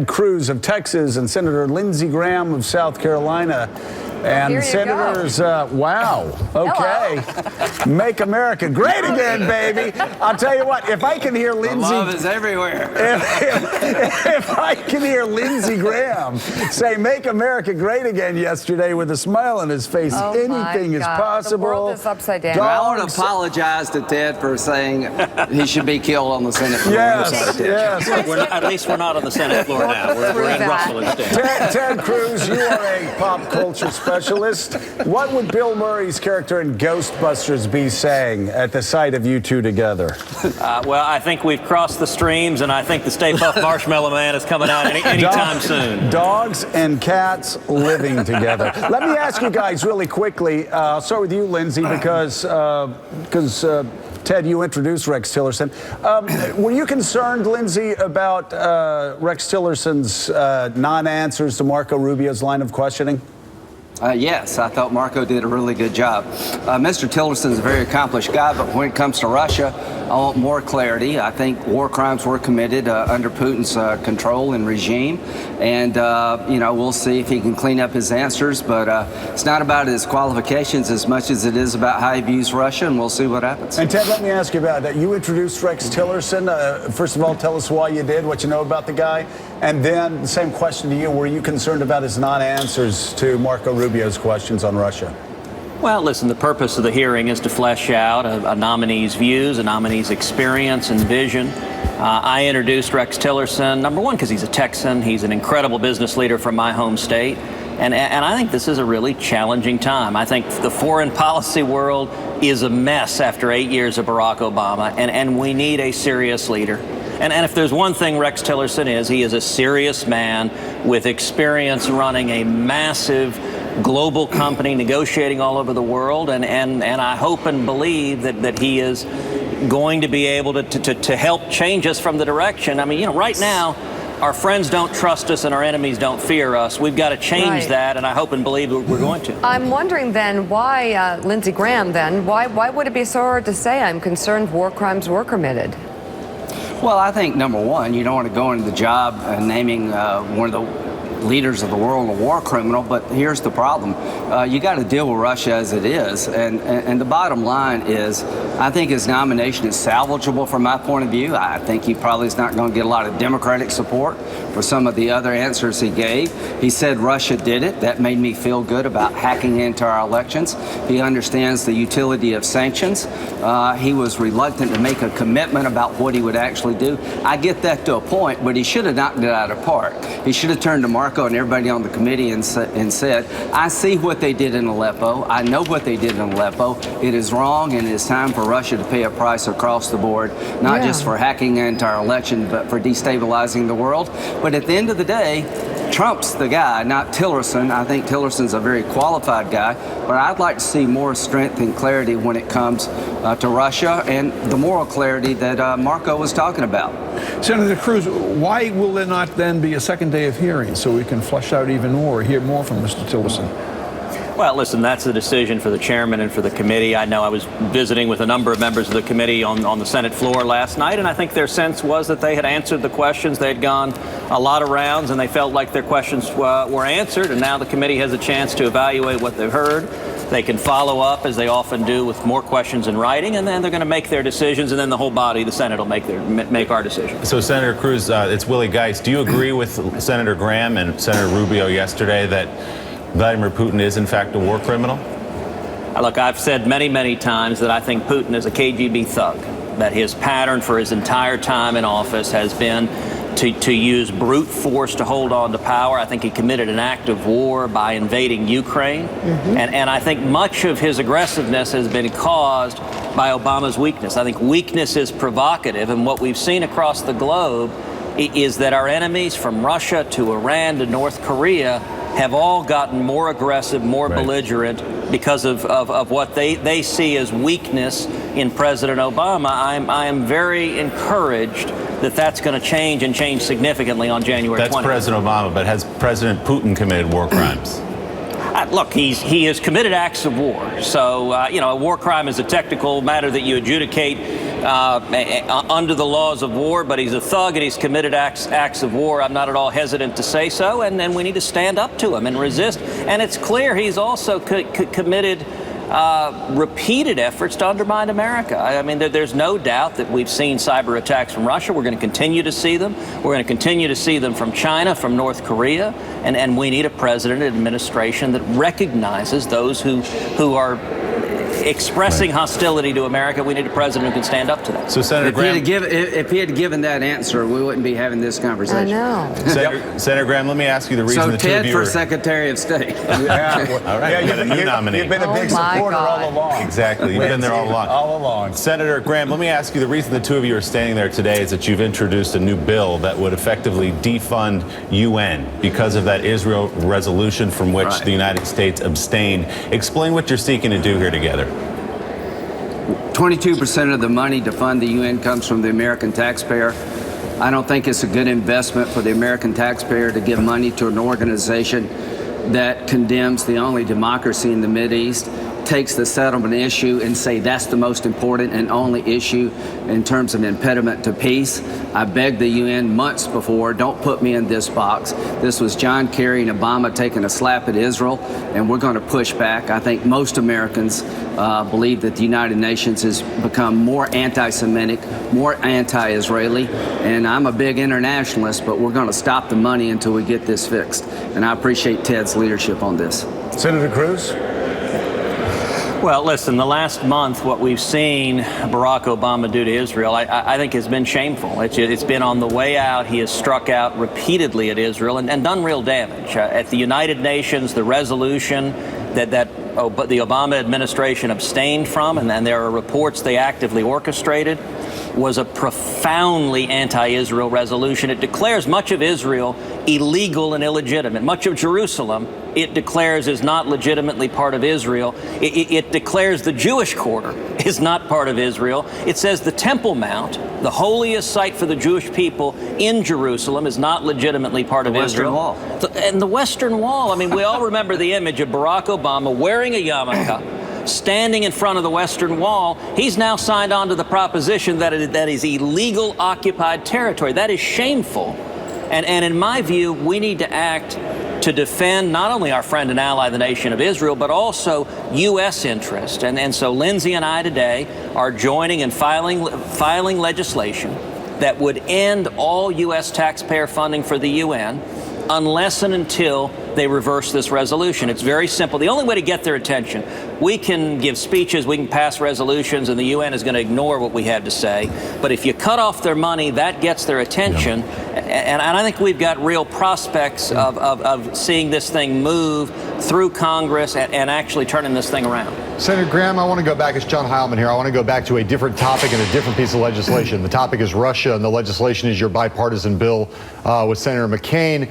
Cruz of Texas and Senator Lindsey Graham of South Carolina. And senators, wow, okay. Make America great again, baby. I'll tell you what, if I can hear Lindsey... The love is everywhere. If I can hear Lindsey Graham say, make America great again yesterday with a smile on his face, anything is possible. The world is upside down. I want to apologize to Ted for saying he should be killed on the Senate floor. Yes. At least we're not on the Senate floor now. We're in Russell instead. Ted Cruz, you are a pop culture specialist. What would Bill Murray's character in Ghostbusters be saying at the sight of you two together? Well, I think we've crossed the streams, and I think the Stay Puft Marshmallow Man is coming out anytime soon. Dogs and cats living together. Let me ask you guys really quickly. I'll start with you, Lindsey, because Ted, you introduced Rex Tillerson. Were you concerned, Lindsey, about Rex Tillerson's non-answers to Marco Rubio's line of questioning? Yes, I thought Marco did a really good job. Mr. Tillerson is a very accomplished guy, but when it comes to Russia, I want more clarity. I think war crimes were committed under Putin's control and regime. And, we'll see if he can clean up his answers. But it's not about his qualifications as much as it is about how he views Russia, and we'll see what happens. And, Ted, let me ask you about that. You introduced Rex Tillerson. First of all, tell us why you did, what you know about the guy. And then the same question to you. Were you concerned about his non-answers to Marco Rubio's questions on Russia? Well, listen, the purpose of the hearing is to flesh out a nominee's views, a nominee's experience and vision. I introduced Rex Tillerson, number one, because he's a Texan. He's an incredible business leader from my home state. And I think this is a really challenging time. I think the foreign policy world is a mess after 8 years of Barack Obama, and we need a serious leader. And if there's one thing Rex Tillerson is, he is a serious man with experience running a massive global company, negotiating all over the world. And I hope and believe that he is going to be able to help change us from the direction. I mean, right now, our friends don't trust us and our enemies don't fear us. We've got to change that, and I hope and believe we're going to. I'm wondering then why, Lindsey Graham, why would it be so hard to say I'm concerned war crimes were committed? Well, I think, number one, you don't want to go into the job naming one of the leaders of the world a war criminal, but here's the problem. You got to deal with Russia as it is, and the bottom line is I think his nomination is salvageable from my point of view. I think he probably is not going to get a lot of Democratic support for some of the other answers he gave. He said Russia did it. That made me feel good about hacking into our elections. He understands the utility of sanctions. He was reluctant to make a commitment about what he would actually do. I get that to a point, but he should have knocked it out of the park. He should have turned to Marco and everybody on the committee and said, I see what they did in Aleppo. I know what they did in Aleppo. It is wrong, and it is time for Russia to pay a price across the board, not just for hacking into our election, but for destabilizing the world. But at the end of the day, Trump's the guy, not Tillerson. I think Tillerson's a very qualified guy, but I'd like to see more strength and clarity when it comes to Russia and the moral clarity that Marco was talking about. Senator Cruz, why will there not then be a second day of hearings so we can flesh out even more, hear more from Mr. Tillerson? Well, listen, that's the decision for the chairman and for the committee. I know I was visiting with a number of members of the committee on the Senate floor last night, and I think their sense was that they had answered the questions. They had gone a lot of rounds, and they felt like their questions were answered, and now the committee has a chance to evaluate what they've heard. They can follow up, as they often do, with more questions in writing, and then they're going to make their decisions, and then the whole body, the Senate, will make our decision. So, Senator Cruz, it's Willie Geist. Do you agree with Senator Graham and Senator Rubio yesterday that Vladimir Putin is, in fact, a war criminal? Look, I've said many, many times that I think Putin is a KGB thug, that his pattern for his entire time in office has been to use brute force to hold on to power. I think he committed an act of war by invading Ukraine. And I think much of his aggressiveness has been caused by Obama's weakness. I think weakness is provocative, and what we've seen across the globe is that our enemies, from Russia to Iran to North Korea, have all gotten more aggressive, more belligerent because of what they see as weakness in President Obama. I am very encouraged that that's going to change and change significantly on January 20th. That's President Obama, but has President Putin committed war crimes? Look, he has committed acts of war. So, a war crime is a technical matter that you adjudicate under the laws of war, but he's a thug and he's committed acts of war. I'm not at all hesitant to say so, and then we need to stand up to him and resist. And it's clear he's also committed repeated efforts to undermine America. I mean, there's no doubt that we've seen cyber attacks from Russia. We're going to continue to see them. We're going to continue to see them from China, from North Korea, and we need a president and administration that recognizes those who are expressing hostility to America. We need a president who can stand up to that. So, Senator Graham, if he had given that answer, we wouldn't be having this conversation. I know. Senator Graham, let me ask you the reason the two Ted of you for are... Secretary of State. Yeah. All right, we got a new nominee. You've been a big supporter all along. Exactly, you've been there all along. All along. Senator Graham, let me ask you, the reason the two of you are standing there today is that you've introduced a new bill that would effectively defund UN because of that Israel resolution from which the United States abstained. Explain what you're seeking to do here together. 22% of the money to fund the UN comes from the American taxpayer. I don't think it's a good investment for the American taxpayer to give money to an organization that condemns the only democracy in the Mideast, takes the settlement issue and say that's the most important and only issue in terms of impediment to peace. I begged the UN months before, don't put me in this box. This was John Kerry and Obama taking a slap at Israel, and we're going to push back. I think most Americans believe that the United Nations has become more anti-Semitic, more anti-Israeli, and I'm a big internationalist, but we're going to stop the money until we get this fixed. And I appreciate Ted's leadership on this. Senator Cruz? Well, listen, the last month, what we've seen Barack Obama do to Israel, I think has been shameful. It's been on the way out. He has struck out repeatedly at Israel and done real damage. At the United Nations, the resolution that the Obama administration abstained from, and there are reports they actively orchestrated, was a profoundly anti-Israel resolution. It declares much of Israel illegal and illegitimate. Much of Jerusalem, it declares, is not legitimately part of Israel. It declares the Jewish quarter is not part of Israel. It says the Temple Mount, the holiest site for the Jewish people in Jerusalem, is not legitimately part of Israel. Western Wall. And the Western Wall, I mean, we all remember the image of Barack Obama wearing a yarmulke, standing in front of the Western Wall. He's now signed on to the proposition that that is illegal occupied territory. That is shameful. And in my view, we need to act to defend not only our friend and ally, the nation of Israel, but also U.S. interest. And so Lindsey and I today are joining and filing legislation that would end all U.S. taxpayer funding for the UN unless and until they reverse this resolution. It's very simple. The only way to get their attention, we can give speeches, we can pass resolutions, and the UN is going to ignore what we have to say. But if you cut off their money, that gets their attention. And I think we've got real prospects of seeing this thing move through Congress and actually turning this thing around. Senator Graham, I want to go back. It's John Heilman here. I want to go back to a different topic and a different piece of legislation. The topic is Russia, and the legislation is your bipartisan bill with Senator McCain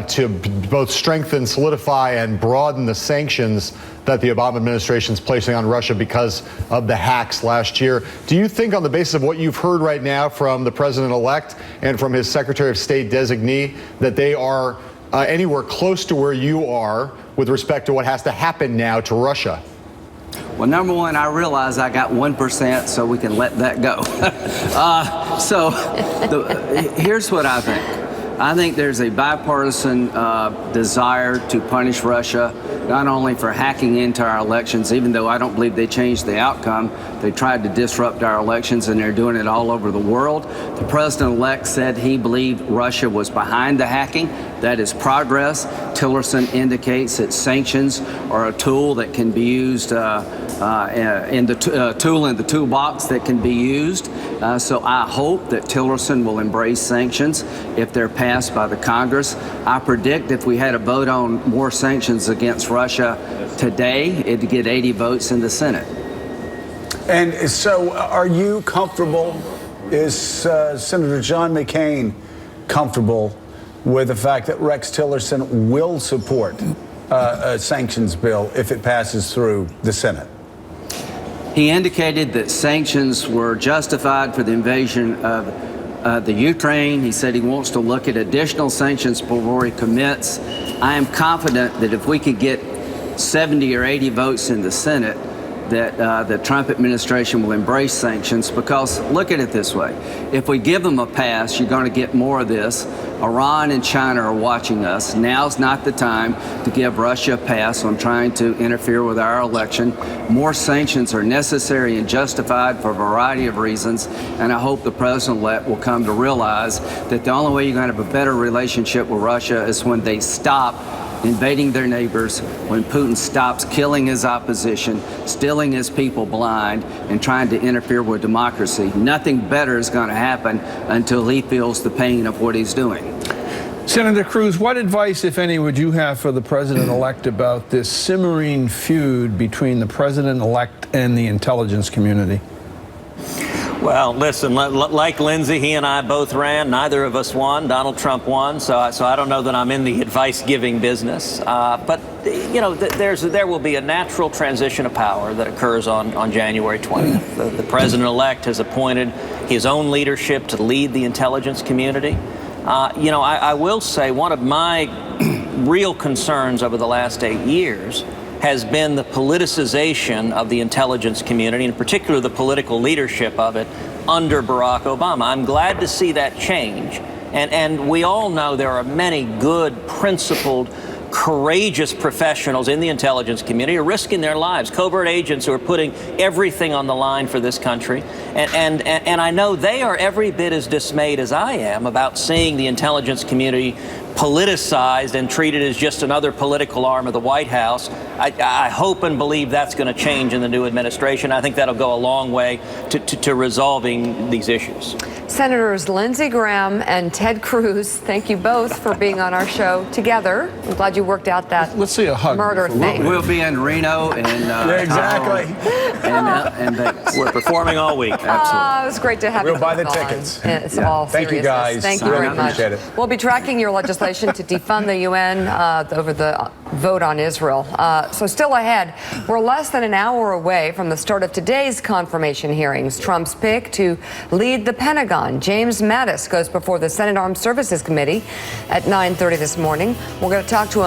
to both strengthen, solidify, and broaden the sanctions that the Obama administration is placing on Russia because of the hacks last year. Do you think, on the basis of what you've heard right now from the president-elect and from his Secretary of State designee, that they are anywhere close to where you are with respect to what has to happen now to Russia? Well, number one, I realize I got 1%, so we can let that go. Here's what I think. I think there's a bipartisan desire to punish Russia, not only for hacking into our elections, even though I don't believe they changed the outcome. They tried to disrupt our elections, and they're doing it all over the world. The president-elect said he believed Russia was behind the hacking. That is progress. Tillerson indicates that sanctions are a tool that can be used in the toolbox that can be used. So I hope that Tillerson will embrace sanctions if they're passed by the Congress. I predict if we had a vote on more sanctions against Russia today, it'd get 80 votes in the Senate. And so are you comfortable, is Senator John McCain comfortable with the fact that Rex Tillerson will support a sanctions bill if it passes through the Senate? He indicated that sanctions were justified for the invasion of the Ukraine. He said he wants to look at additional sanctions before he commits. I am confident that if we could get 70 or 80 votes in the Senate, that the Trump administration will embrace sanctions, because look at it this way. If we give them a pass, you're going to get more of this. Iran and China are watching us. Now's not the time to give Russia a pass on trying to interfere with our election. More sanctions are necessary and justified for a variety of reasons, and I hope the president-elect will come to realize that the only way you're going to have a better relationship with Russia is when they stop invading their neighbors, when Putin stops killing his opposition, stealing his people blind, and trying to interfere with democracy. Nothing better is going to happen until he feels the pain of what he's doing. Senator Cruz, what advice, if any, would you have for the president-elect about this simmering feud between the president-elect and the intelligence community? Well, listen, like Lindsey, he and I both ran. Neither of us won. Donald Trump won, so I don't know that I'm in the advice-giving business. But, you know, there will be a natural transition of power that occurs on January 20th. The president-elect has appointed his own leadership to lead the intelligence community. You know, I will say one of my real concerns over the last 8 years has been the politicization of the intelligence community, in particular the political leadership of it, under Barack Obama. I'm glad to see that change. And we all know there are many good, principled, courageous professionals in the intelligence community who are risking their lives, covert agents who are putting everything on the line for this country. And I know they are every bit as dismayed as I am about seeing the intelligence community politicized and treated as just another political arm of the White House. I hope and believe that's going to change in the new administration. I think that'll go a long way to resolving these issues. Senators Lindsey Graham and Ted Cruz, thank you both for being on our show together. I'm glad you worked out that Let's see a hug murder thing. We'll be in Reno and Yeah, exactly. and Vegas. We're performing all week. It was great to have you We'll buy the both on. tickets. It's all Thank you, seriousness. guys. Thank you Really very much. appreciate it. We'll be tracking your legislation to defund the UN over the vote on Israel. So still ahead, we're less than an hour away from the start of today's confirmation hearings. Trump's pick to lead the Pentagon, James Mattis, goes before the Senate Armed Services Committee at 9:30 this morning. We're going to talk to him.